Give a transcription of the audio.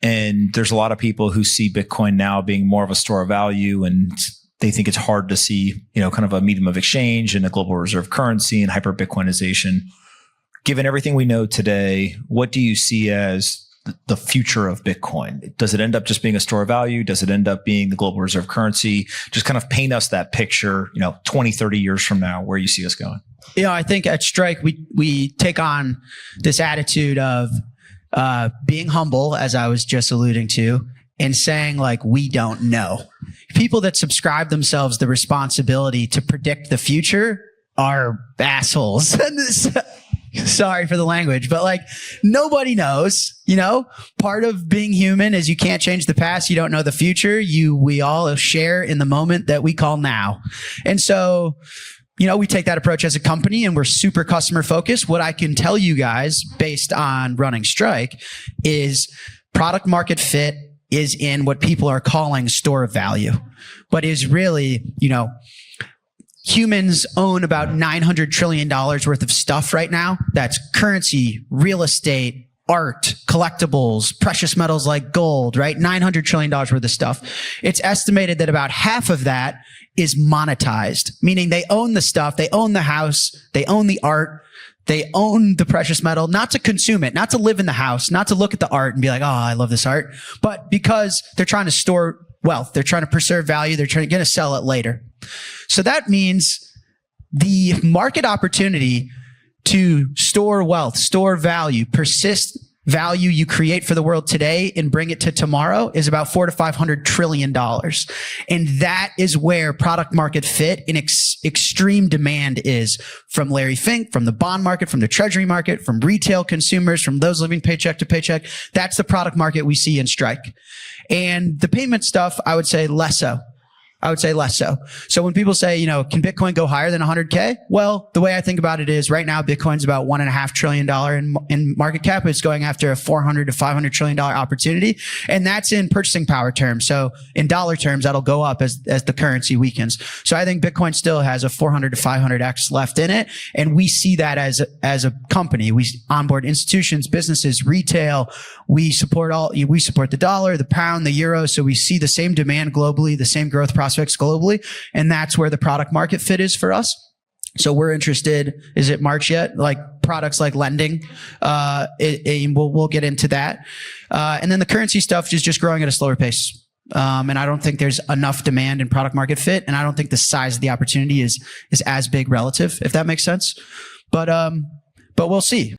And there's a lot of people who see Bitcoin now being more of a store of value, and they think it's hard to see, kind of a medium of exchange and a global reserve currency and hyper Bitcoinization. Given everything we know today, what do you see as the future of Bitcoin? Does it end up just being a store of value? Does it end up being the global reserve currency? Just kind of paint us that picture, 20, 30 years from now, where you see us going. I think at Strike, we take on this attitude of being humble, as I was just alluding to, and saying like, we don't know. People that subscribe themselves the responsibility to predict the future are assholes. Sorry for the language, but like nobody knows, part of being human is you can't change the past. You don't know the future. We all share in the moment that we call now. And so, we take that approach as a company and we're super customer focused. What I can tell you guys based on running Strike is product market fit is in what people are calling store of value, but is really, humans own about $900 trillion worth of stuff right now. That's currency, real estate, art, collectibles, precious metals like gold, right? $900 trillion worth of stuff. It's estimated that about half of that is monetized, meaning they own the stuff, they own the house, they own the art, they own the precious metal, not to consume it, not to live in the house, not to look at the art and be like, oh, I love this art, but because they're trying to store wealth, they're trying to preserve value, they're going to sell it later. So that means the market opportunity to store wealth, store value, persist value you create for the world today and bring it to tomorrow is about $400 to $500 trillion. And that is where product market fit in extreme demand is from Larry Fink, from the bond market, from the treasury market, from retail consumers, from those living paycheck to paycheck. That's the product market we see in Strike. And the payment stuff, I would say less so. So when people say, can Bitcoin go higher than 100K? Well, the way I think about it is right now, Bitcoin's about $1.5 trillion in market cap. It's going after a $400 to $500 trillion opportunity. And that's in purchasing power terms. So in dollar terms, that'll go up as the currency weakens. So I think Bitcoin still has a 400 to 500x left in it. And we see that as a company. We onboard institutions, businesses, retail. We support the dollar, the pound, the euro. So we see the same demand globally, the same growth prospects globally, and that's where the product market fit is for us. So we're interested. Is it March yet? Like products like lending. We'll get into that. And then the currency stuff is just growing at a slower pace. And I don't think there's enough demand in product market fit, and I don't think the size of the opportunity is as big relative, if that makes sense. But we'll see.